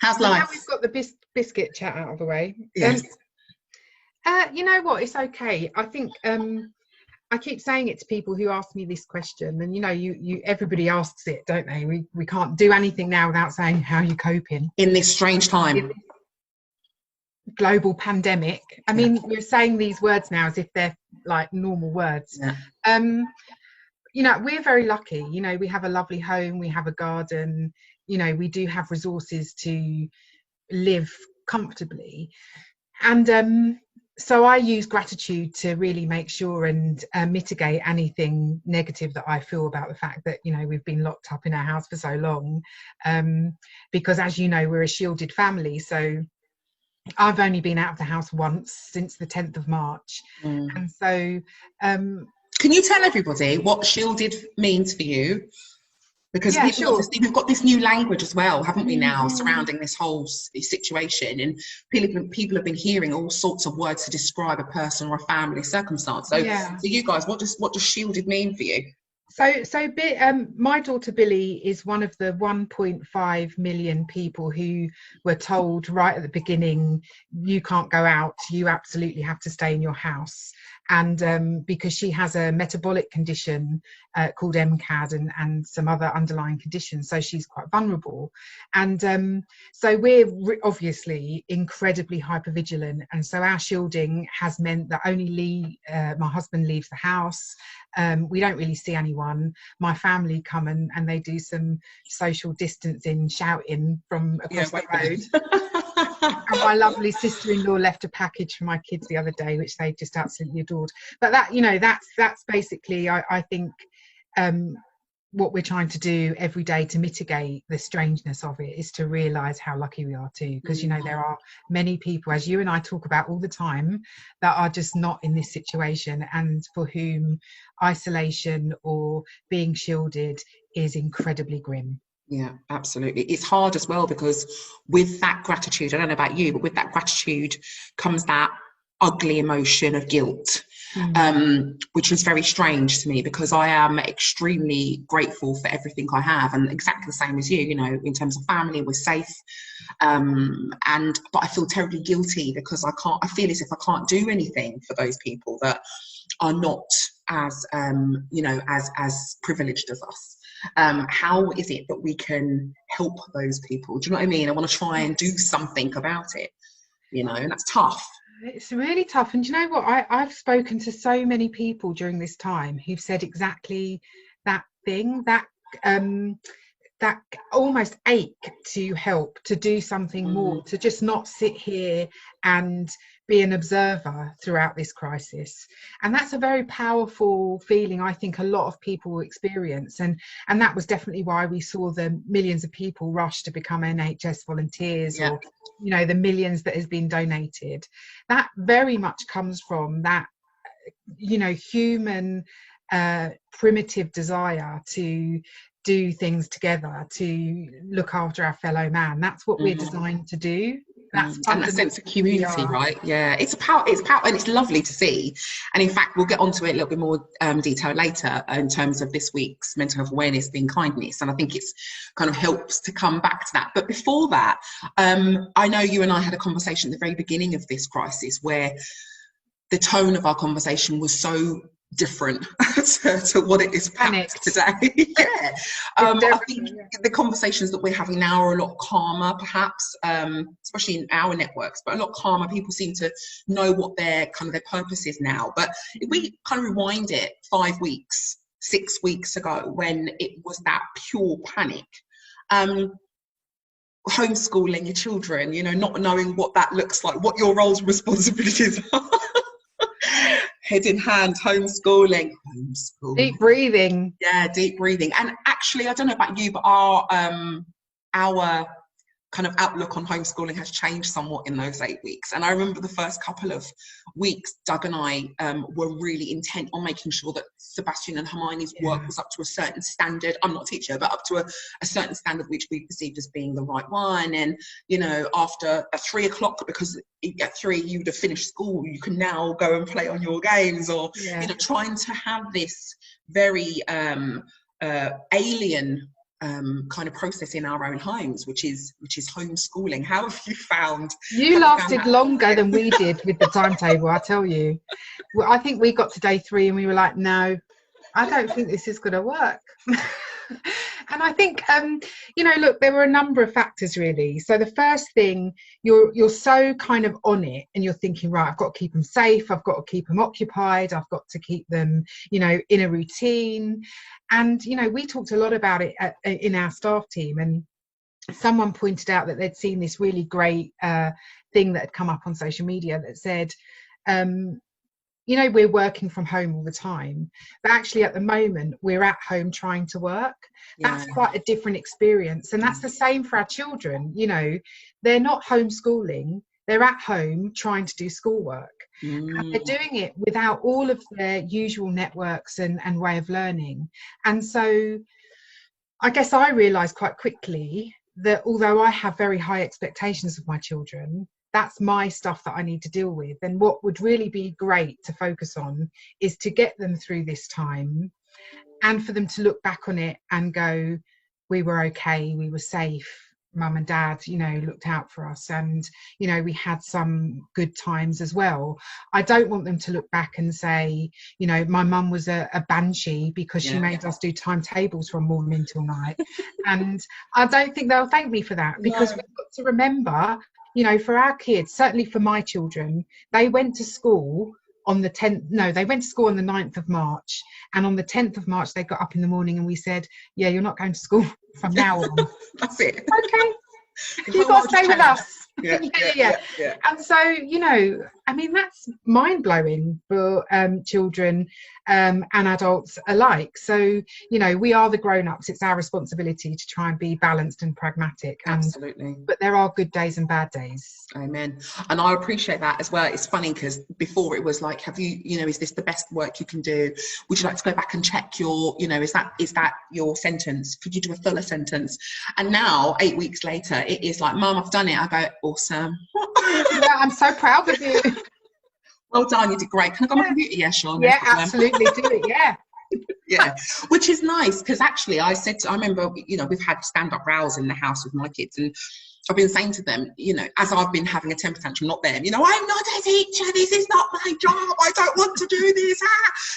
How's So now life? we've got the biscuit chat out of the way. Yes. You know what? It's okay. I think I keep saying it to people who ask me this question, and you everybody asks it, don't they? We can't do anything now without saying how you coping In this strange in time. this global pandemic. I Yeah. mean, we're saying these words now as if they're like normal words. Yeah. We're very lucky. We have a lovely home, we have a garden. We do have resources to live comfortably, and so I use gratitude to really make sure and mitigate anything negative that I feel about the fact that we've been locked up in our house for so long, because as you know, we're a shielded family. So I've only been out of the house once since the 10th of March. And so can you tell everybody what shielded means for you? Because yeah, people, sure. obviously, we've got this new language as well, haven't we, now, Mm-hmm. surrounding this whole situation. And people have been hearing all sorts of words to describe a person or a family circumstance. So, Yeah. for you guys, what does shielded mean for you? My daughter Billy is one of the 1.5 million people who were told right at the beginning, you can't go out, you absolutely have to stay in your house. And because she has a metabolic condition called MCAD and some other underlying conditions, so she's quite vulnerable. And so we're obviously incredibly hypervigilant. And so our shielding has meant that only Lee, my husband, leaves the house. We don't really see anyone. My family come and they do some social distancing, shouting from across the road. And my lovely sister-in-law left a package for my kids the other day, which they just absolutely adored. But that's basically, I think, what we're trying to do every day to mitigate the strangeness of it is to realise how lucky we are too, because there are many people, as you and I talk about all the time, that are just not in this situation, and for whom isolation or being shielded is incredibly grim. Yeah, absolutely. It's hard as well, because with that gratitude, I don't know about you, but with that gratitude comes that ugly emotion of guilt, which is very strange to me, because I am extremely grateful for everything I have, and exactly the same as you, in terms of family, we're safe. But I feel terribly guilty because I feel as if I can't do anything for those people that are not as, as privileged as us. How is it that we can help those people? Do you know what I mean? I want to try and do something about it, and that's tough. It's really tough. And do you know what? I've spoken to so many people during this time who've said exactly that thing, that almost ache to help, to do something more, to just not sit here and be an observer throughout this crisis. And that's a very powerful feeling I think a lot of people will experience. And that was definitely why we saw the millions of people rush to become NHS volunteers, or the millions that has been donated. That very much comes from that human primitive desire to do things together, to look after our fellow man. That's what we're designed to do. That's and that sense of community, right? Yeah, it's power, and it's lovely to see. And in fact, we'll get onto it a little bit more detail later in terms of this week's mental health awareness being kindness, and I think it's kind of helps to come back to that. But before that, I know you and I had a conversation at the very beginning of this crisis where the tone of our conversation was so different to what it is today. Yeah. I think the conversations that we're having now are a lot calmer, perhaps, especially in our networks, but a lot calmer. People seem to know what their purpose is now. But if we kind of rewind it 5 weeks, 6 weeks ago, when it was that pure panic, homeschooling your children, not knowing what that looks like, what your roles and responsibilities are. Head in hand, homeschooling. Deep breathing. Yeah, deep breathing. And actually, I don't know about you, but our kind of outlook on homeschooling has changed somewhat in those 8 weeks. And I remember the first couple of weeks, Doug and I were really intent on making sure that Sebastian and Hermione's work was up to a certain standard. I'm not a teacher, but up to a certain standard which we perceived as being the right one. And, after 3 o'clock, because at 3 you would have finished school, you can now go and play on your games, or, trying to have this very alien kind of process in our own homes, which is homeschooling. How have you found? You lasted longer than we did with the timetable, I tell you. Well, I think we got to day 3 and we were like, no, I don't think this is going to work. And I think, look, there were a number of factors really. So the first thing, you're so kind of on it and you're thinking, right, I've got to keep them safe. I've got to keep them occupied. I've got to keep them, in a routine. And, we talked a lot about it in our staff team, and someone pointed out that they'd seen this really great thing that had come up on social media that said, we're working from home all the time, but actually at the moment we're at home trying to work. That's quite a different experience. And that's the same for our children. They're not homeschooling, they're at home trying to do schoolwork. And they're doing it without all of their usual networks and way of learning. And so I guess I realised quite quickly that although I have very high expectations of my children, that's my stuff that I need to deal with. And what would really be great to focus on is to get them through this time and for them to look back on it and go, we were okay, we were safe, mum and dad, looked out for us, and, we had some good times as well. I don't want them to look back and say, my mum was a banshee because she made us do timetables from morning till night. And I don't think they'll thank me for that, because we've got to remember, for our kids, certainly for my children, they went to school on the 10th, no, they went to school on the 9th of March. And on the 10th of March, they got up in the morning and we said, yeah, you're not going to school from now on. That's it. Okay. You've got to stay with us. Yeah. And so, that's mind-blowing for children and adults alike. So, we are the grown-ups. It's our responsibility to try and be balanced and pragmatic. Absolutely. But there are good days and bad days. Amen. And I appreciate that as well. It's funny because before it was like, have you, is this the best work you can do? Would you like to go back and check your, is that your sentence? Could you do a fuller sentence? And now, 8 weeks later, it is like, Mum, I've done it. I go, awesome. Yeah, I'm so proud of you. Well done, you did great. Can I go on my computer? Yeah, sure. Yeah, absolutely, do it, yeah. Yeah, which is nice, because actually I remember, we've had stand-up rows in the house with my kids, and I've been saying to them, as I've been having a temper tantrum, not them, I'm not a teacher, this is not my job, I don't want to do this,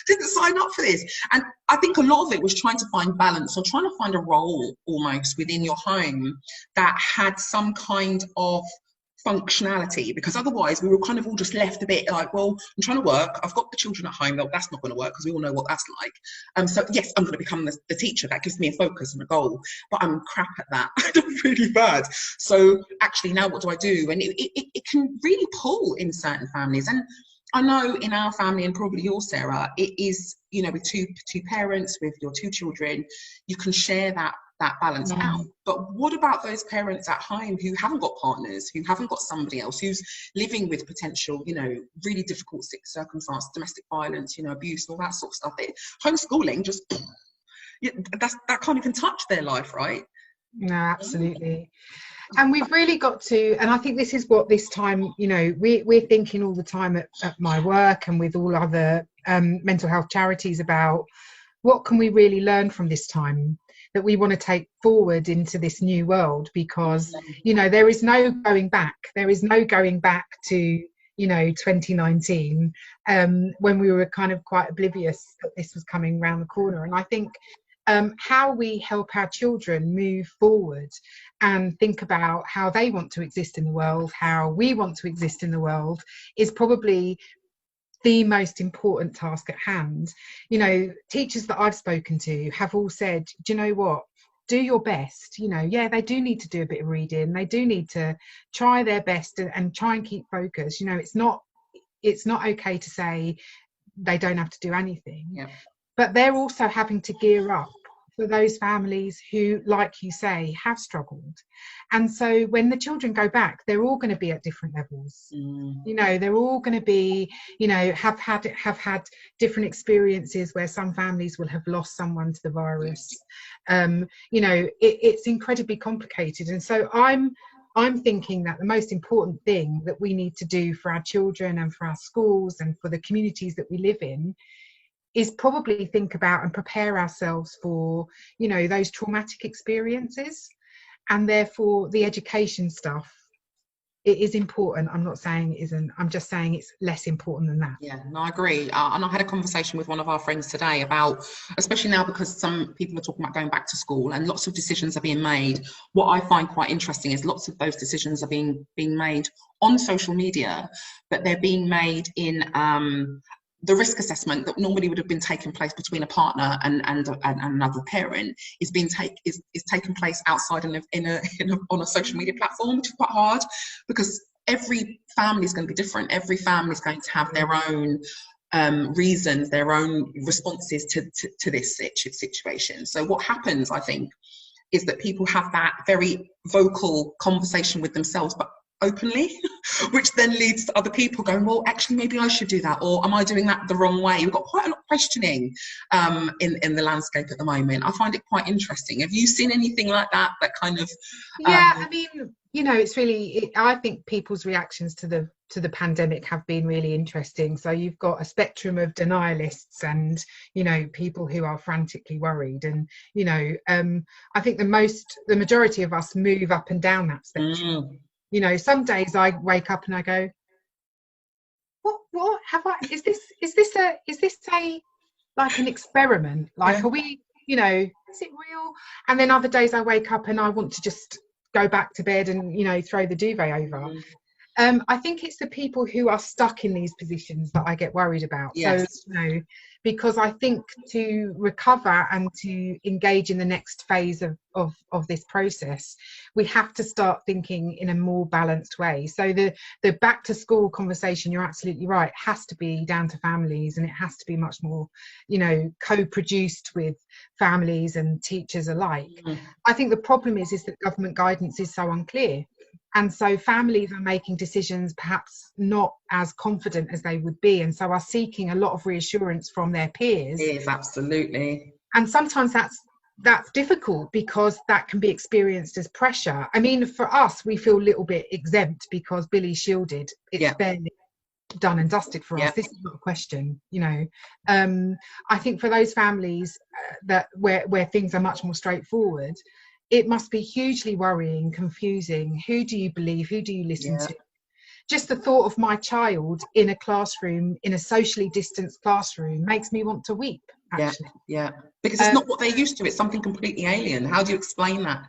didn't sign up for this. And I think a lot of it was trying to find balance, or trying to find a role almost within your home that had some kind of functionality, because otherwise we were kind of all just left a bit like, well, I'm trying to work, I've got the children at home, that's not going to work, because we all know what that's like. So yes, I'm going to become the teacher, that gives me a focus and a goal, but I'm crap at that. I'm really bad. So actually now what do I do? And it can really pull in certain families. And I know in our family, and probably yours, Sarah, it is, with two parents, with your 2 children, you can share that balance out. But what about those parents at home who haven't got partners, who haven't got somebody else, who's living with potential, really difficult circumstances, domestic violence, abuse, all that sort of stuff? Homeschooling just, that can't even touch their life, right? No, absolutely. And we've really got to, and I think this is what this time, we're thinking all the time at my work and with all other mental health charities about what can we really learn from this time that we want to take forward into this new world, because, there is no going back. There is no going back to, 2019, when we were kind of quite oblivious that this was coming around the corner. And I think how we help our children move forward and think about how they want to exist in the world, how we want to exist in the world, is probably the most important task at hand. Teachers that I've spoken to have all said, do you know what? Do your best. They do need to do a bit of reading. They do need to try their best and try and keep focus. It's not okay to say they don't have to do anything. Yeah. But they're also having to gear up for those families who, like you say, have struggled. And so when the children go back, they're all going to be at different levels. They're all going to be, have had different experiences where some families will have lost someone to the virus. It's incredibly complicated. And so I'm thinking that the most important thing that we need to do for our children and for our schools and for the communities that we live in is probably think about and prepare ourselves for, you know, those traumatic experiences. And therefore the education stuff, it is important. I'm not saying it isn't. I'm just saying it's less important than that. Yeah, no, I agree. And I had a conversation with one of our friends today about, especially now because some people are talking about going back to school and lots of decisions are being made. What I find quite interesting is lots of those decisions are being made on social media, but they're being made in the risk assessment that normally would have been taking place between a partner and another parent is taking place outside on a social media platform, which is quite hard because every family is going to be different. Every family is going to have their own reasons, their own responses to this situation. So what happens, I think, is that people have that very vocal conversation with themselves, but openly, which then leads to other people going, well, actually, maybe I should do that, or am I doing that the wrong way? We've got quite a lot of questioning in the landscape at the moment. I find it quite interesting. Have you seen anything like that kind of I mean, you know, it's really, I think people's reactions to the pandemic have been really interesting. So you've got a spectrum of denialists and, you know, people who are frantically worried, and, you know, I think the majority of us move up and down that spectrum. You know, some days I wake up and I go, what have I, is this a like an experiment? Like, are we, you know, is it real? And then other days I wake up and I want to just go back to bed and, you know, throw the duvet over. I think it's the people who are stuck in these positions that I get worried about. Yes. So, you know, because I think to recover and to engage in the next phase of this process, we have to start thinking in a more balanced way. So the back to school conversation, you're absolutely right, has to be down to families, and it has to be much more, you know, co-produced with families and teachers alike. I think the problem is that government guidance is so unclear. And so families are making decisions perhaps not as confident as they would be, and so are seeking a lot of reassurance from their peers. Yes, absolutely. And sometimes that's difficult because that can be experienced as pressure. I mean, for us, we feel a little bit exempt because Billy's shielded. It's fairly done and dusted for us. This is not a question, you know. I think for those families that where things are much more straightforward, it must be hugely worrying, confusing. Who do you believe? Who do you listen to? Just the thought of my child in a classroom, in a socially distanced classroom, makes me want to weep, actually. Yeah, because it's not what they're used to. It's something completely alien. How do you explain that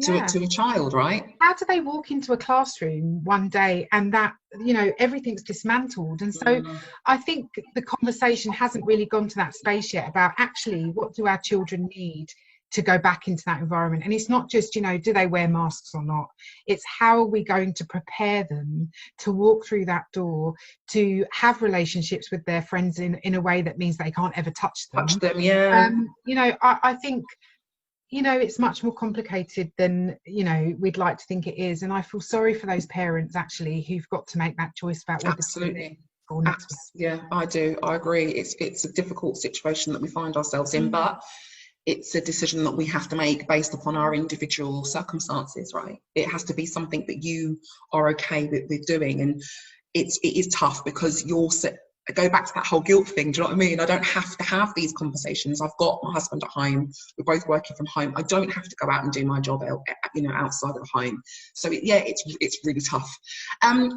to a child, right? How do they walk into a classroom one day and that, you know, everything's dismantled? And so I think the conversation hasn't really gone to that space yet about actually what do our children need to go back into that environment. And it's not just, you know, do they wear masks or not? It's how are we going to prepare them to walk through that door, to have relationships with their friends in a way that means they can't ever touch them. You know, I think, you know, it's much more complicated than, you know, we'd like to think it is. And I feel sorry for those parents actually who've got to make that choice about what Yeah, I do. I agree. It's a difficult situation that we find ourselves in, but it's a decision that we have to make based upon our individual circumstances, right? It has to be something that you are okay with doing. And it is tough because go back to that whole guilt thing. Do you know what I mean? I don't have to have these conversations. I've got my husband at home. We're both working from home. I don't have to go out and do my job, you know, outside of home. So it's really tough. And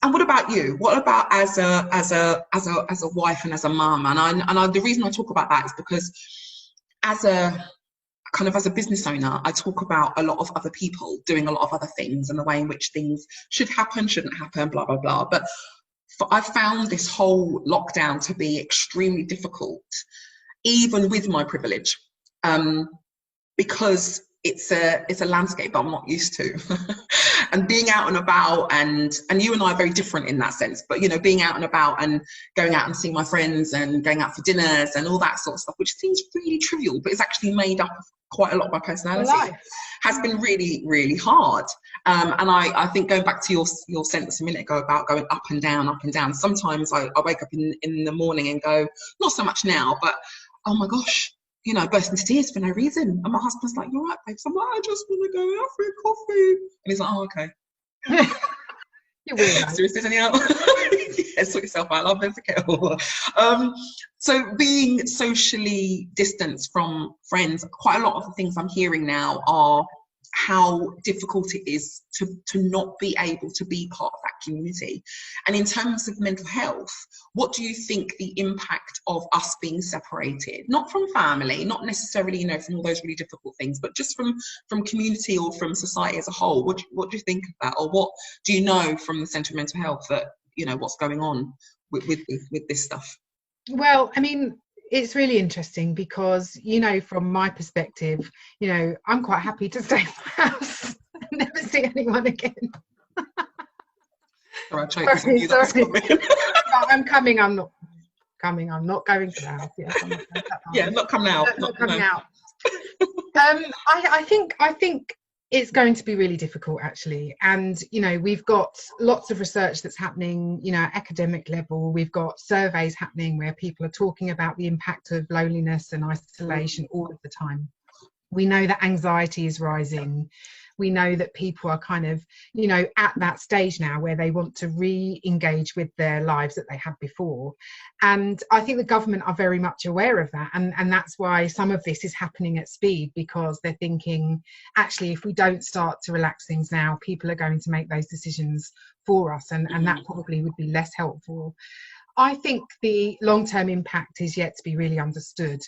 what about you? What about as a wife and as a mum? And the reason I talk about that is because as a business owner, I talk about a lot of other people doing a lot of other things and the way in which things should happen, shouldn't happen, blah, blah, blah. But I found this whole lockdown to be extremely difficult, even with my privilege, because it's a landscape I'm not used to. And being out and about, and you and I are very different in that sense, but, you know, being out and about and going out and seeing my friends and going out for dinners and all that sort of stuff, which seems really trivial, but it's actually made up of quite a lot of my personality, has been really, really hard. And I think going back to your sentence a minute ago about going up and down, sometimes I wake up in the morning and go, not so much now, but, oh my gosh, you know, I burst into tears for no reason. And my husband's like, "You're right, babes." I'm like, "I just want to go out for a coffee." And he's like, "Oh, okay." You're weird. So is this anyhow? Sort yourself out, love, there's a kettle. So being socially distanced from friends, quite a lot of the things I'm hearing now are how difficult it is to not be able to be part of that community. And in terms of mental health, what do you think the impact of us being separated, not from family, not necessarily, you know, from all those really difficult things, but just from community or from society as a whole, what do you think of that? Or what do you know from the Centre of Mental Health that, you know, what's going on with this stuff? Well, I mean, it's really interesting because, you know, from my perspective, you know, I'm quite happy to stay in my house and never see anyone again. Sorry. I'm coming. I'm not coming. I'm not going to the house. Yes, I'm not going to yeah, not coming out. Not coming out. I think it's going to be really difficult, actually. And, you know, we've got lots of research that's happening, you know, at academic level. We've got surveys happening where people are talking about the impact of loneliness and isolation all of the time. We know that anxiety is rising. We know that people are kind of, you know, at that stage now where they want to re-engage with their lives that they had before. And I think the government are very much aware of that. And that's why some of this is happening at speed, because they're thinking, actually, if we don't start to relax things now, people are going to make those decisions for us. And that probably would be less helpful. I think the long-term impact is yet to be really understood.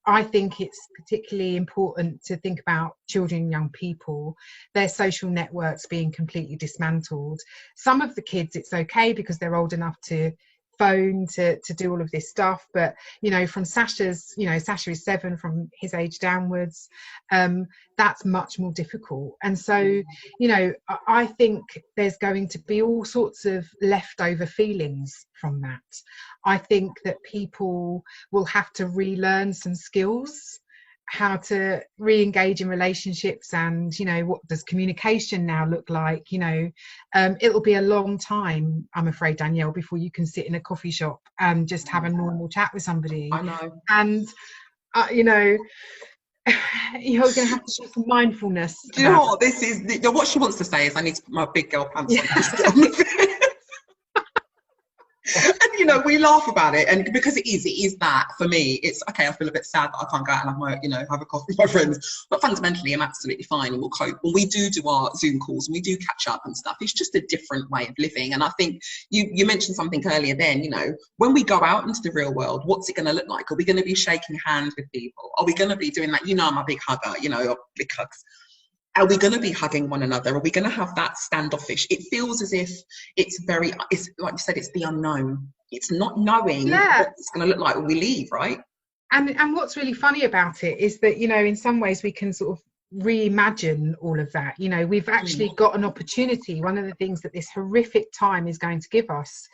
I think it's particularly important to think about children and young people, their social networks being completely dismantled. Some of the kids, it's okay because they're old enough to phone to do all of this stuff, but you know, from Sasha's, you know, Sasha is 7, from his age downwards, that's much more difficult. And so, you know, I think there's going to be all sorts of leftover feelings from that. I think that people will have to relearn some skills, how to re-engage in relationships, and, you know, what does communication now look like? You know, it'll be a long time, I'm afraid, Danielle, before you can sit in a coffee shop and just have a normal chat with somebody. I know. And you know, you're going to have to do some mindfulness. Do you know what this is? What she wants to say is, I need to put my big girl pants on. And you know, we laugh about it, and because it is that for me, it's okay. I feel a bit sad that I can't go out and have my, you know, have a coffee with my friends, but fundamentally I'm absolutely fine, and we'll cope. When we do our Zoom calls and we do catch up and stuff, it's just a different way of living. And I think you mentioned something earlier then, you know, when we go out into the real world, what's it going to look like? Are we going to be shaking hands with people? Are we going to be doing that? You know, I'm a big hugger, you know, big hugs. Are we going to be hugging one another? Are we going to have that standoffish? It feels as if it's like you said, it's the unknown. It's not knowing what it's going to look like when we leave, right? And what's really funny about it is that, you know, in some ways we can sort of reimagine all of that. You know, we've actually got an opportunity. One of the things that this horrific time is going to give us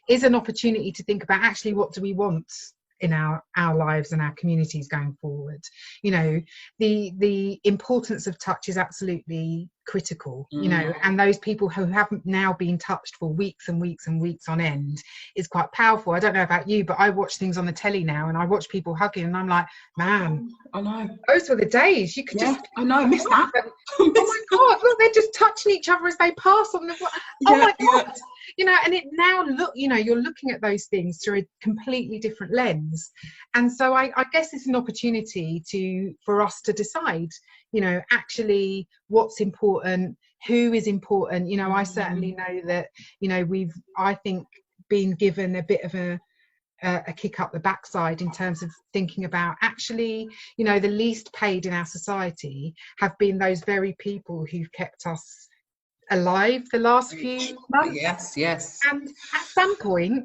is an opportunity to think about, actually, what do we want in our lives and our communities going forward. You know, the importance of touch is absolutely critical, you know, and those people who haven't now been touched for weeks and weeks and weeks on end is quite powerful. I don't know about you, but I watch things on the telly now and I watch people hugging and I'm like, man, I know, those were the days you could just, I know, I miss that. Oh my god, look, they're just touching each other as they pass on the my god. You know, and it now look, you know, you're looking at those things through a completely different lens. And so I guess it's an opportunity for us to decide, you know, actually what's important, who is important. You know, I certainly know that, you know, I think, been given a bit of a kick up the backside in terms of thinking about, actually, you know, the least paid in our society have been those very people who've kept us alive the last few months. Yes. And at some point,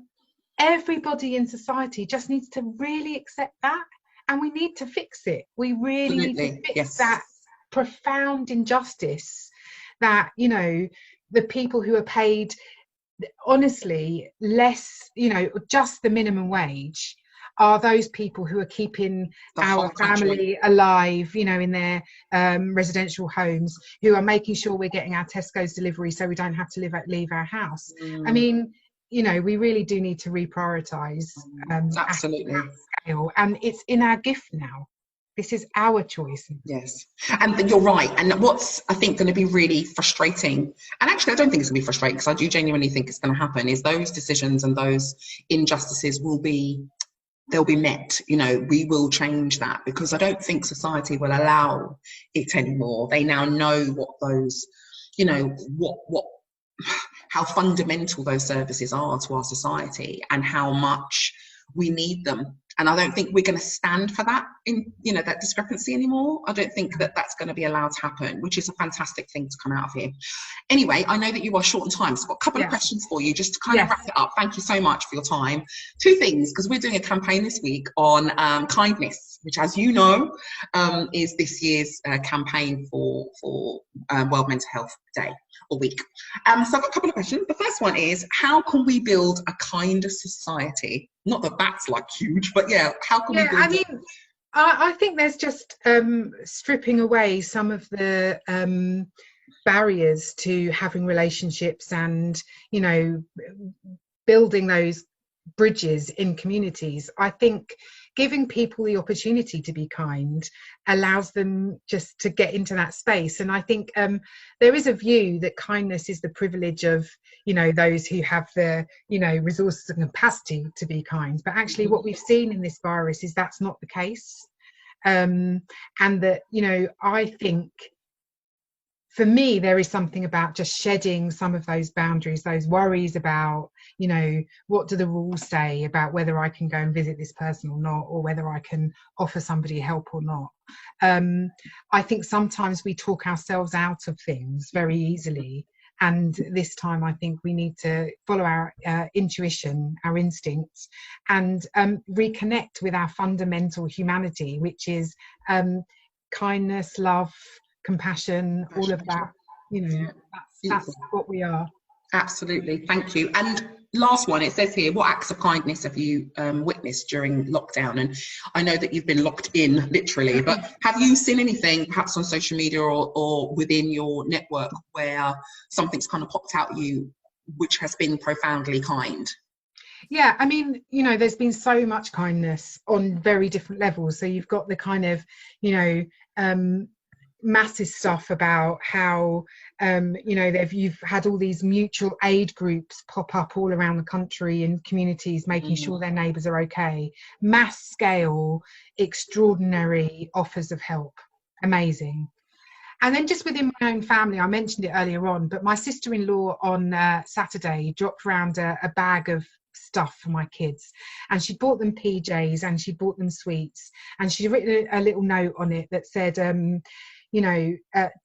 everybody in society just needs to really accept that, and we need to fix it. We really need to fix that profound injustice that, you know, the people who are paid honestly less, you know, just the minimum wage, are those people who are keeping our family alive, you know, in their residential homes, who are making sure we're getting our Tesco's delivery so we don't have to leave our house. I mean, you know, we really do need to reprioritise absolutely scale, and it's in our gift now. This is our choice. Yes, and you're right. And what's, I think, going to be really frustrating, and actually I don't think it's going to be frustrating because I do genuinely think it's going to happen, is those decisions and those injustices they'll be met. You know, we will change that, because I don't think society will allow it anymore. They now know what those, you know, what how fundamental those services are to our society and how much we need them. And I don't think we're going to stand for that, in, you know, that discrepancy anymore. I don't think that that's going to be allowed to happen, which is a fantastic thing to come out of here. Anyway, I know that you are short on time, so I've got a couple of questions for you just to kind of wrap it up. Thank you so much for your time. Two things, because we're doing a campaign this week on kindness, which, as you know, is this year's campaign for World Mental Health Day or Week. So I've got a couple of questions. The first one is, how can we build a kinder society? Not that that's like huge, but yeah, how can we build it? I think there's just stripping away some of the barriers to having relationships and, you know, building those bridges in communities. I think giving people the opportunity to be kind allows them just to get into that space. And I think there is a view that kindness is the privilege of, you know, those who have the, you know, resources and capacity to be kind. But actually what we've seen in this virus is that's not the case. And that, you know, I think for me, there is something about just shedding some of those boundaries, those worries about, you know, what do the rules say about whether I can go and visit this person or not, or whether I can offer somebody help or not. I think sometimes we talk ourselves out of things very easily. And this time, I think we need to follow our intuition, our instincts, and reconnect with our fundamental humanity, which is kindness, love, compassion, all of that. You know, that's what we are. Absolutely, thank you. And last one, it says here, what acts of kindness have you witnessed during lockdown? And I know that you've been locked in, literally, but have you seen anything, perhaps on social media or within your network, where something's kind of popped out at you which has been profoundly kind? Yeah, I mean, you know, there's been so much kindness on very different levels. So you've got the kind of, you know, massive stuff about how you know, you've had all these mutual aid groups pop up all around the country in communities, making sure their neighbours are okay. Mass scale, extraordinary offers of help. Amazing. And then just within my own family, I mentioned it earlier on, but my sister-in-law on Saturday dropped around a bag of stuff for my kids, and she bought them PJs and she bought them sweets, and she'd written a little note on it that said, you know,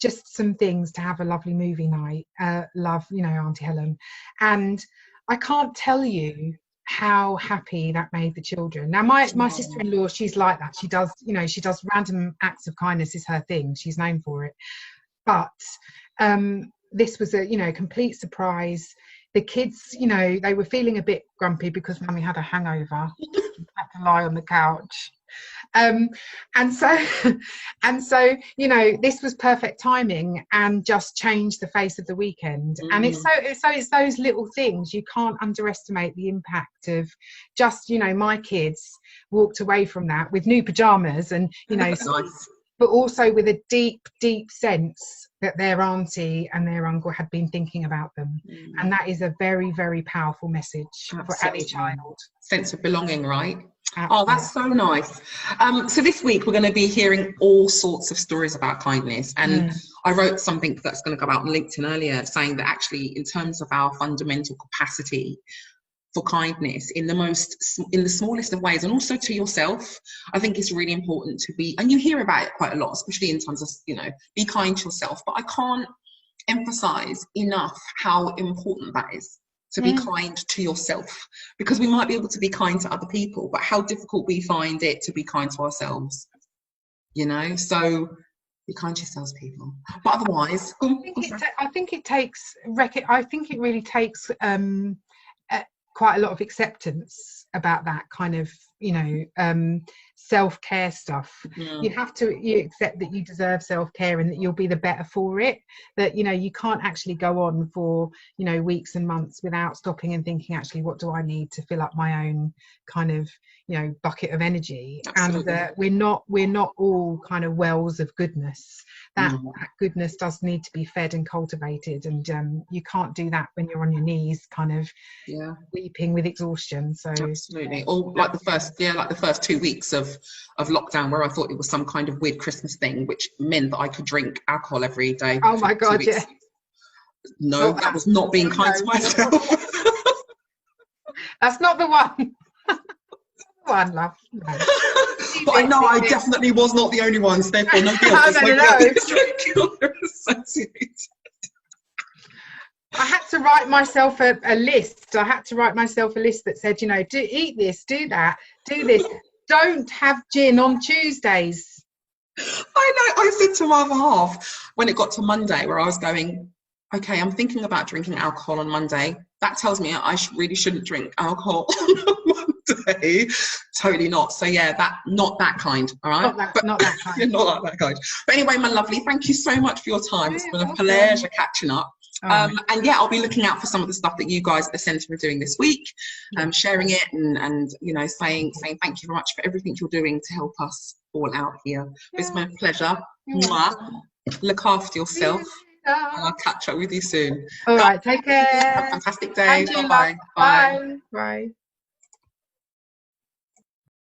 just some things to have a lovely movie night. Love, you know, Auntie Helen. And I can't tell you how happy that made the children. Now, my sister-in-law, she's like that. She does, you know, she does random acts of kindness, is her thing. She's known for it. But this was a, you know, complete surprise. The kids, you know, they were feeling a bit grumpy because Mummy had a hangover. Had to lie on the couch. And so you know, this was perfect timing and just changed the face of the weekend. And it's those little things. You can't underestimate the impact of just, you know, my kids walked away from that with new pajamas and, you know, nice. But also with a deep sense that their auntie and their uncle had been thinking about them. And that is a very, very powerful message. Absolutely. For any child. Sense of belonging, right? Absolutely. Oh, that's so nice. So this week we're going to be hearing all sorts of stories about kindness, and I wrote something that's going to go out on LinkedIn earlier saying that actually, in terms of our fundamental capacity for kindness in the smallest of ways, and also to yourself, I think it's really important to be, and you hear about it quite a lot, especially in terms of, you know, be kind to yourself, but I can't emphasize enough how important that is, to be kind to yourself, because we might be able to be kind to other people, but how difficult we find it to be kind to ourselves, you know. So be kind to yourselves, people. But otherwise, I think it really takes quite a lot of acceptance about that kind of, you know, self-care stuff. Mm. You accept that you deserve self-care and that you'll be the better for it, that you can't actually go on for weeks and months without stopping and thinking, actually, what do I need to fill up my own kind of bucket of energy. Absolutely. And we're not all kind of wells of goodness. That goodness does need to be fed and cultivated, and you can't do that when you're on your knees kind of weeping with exhaustion. So absolutely. Or like the first 2 weeks of lockdown, where I thought it was some kind of weird Christmas thing, which meant that I could drink alcohol every day. Oh my God, yeah. No, that was not being kind to myself. That's not the one. One, love. No. But I know I definitely was not the only one, so therefore nobody else associated. I had to write myself a list. I had to write myself a list that said, do eat this, do that, do this. Don't have gin on Tuesdays. I know. I said to my other half when it got to Monday, where I was going, okay, I'm thinking about drinking alcohol on Monday. That tells me I really shouldn't drink alcohol on Monday. Totally not. So yeah, not that kind. All right. Not that kind. Not that kind. But anyway, my lovely, thank you so much for your time. It's been a pleasure catching up. And yeah, I'll be looking out for some of the stuff that you guys at the centre are doing this week, sharing it and saying thank you very much for everything you're doing to help us all out here. It's my pleasure. Look after yourself. And I'll catch up with you soon. All right, take care. Have a fantastic day. Bye. Bye. Bye.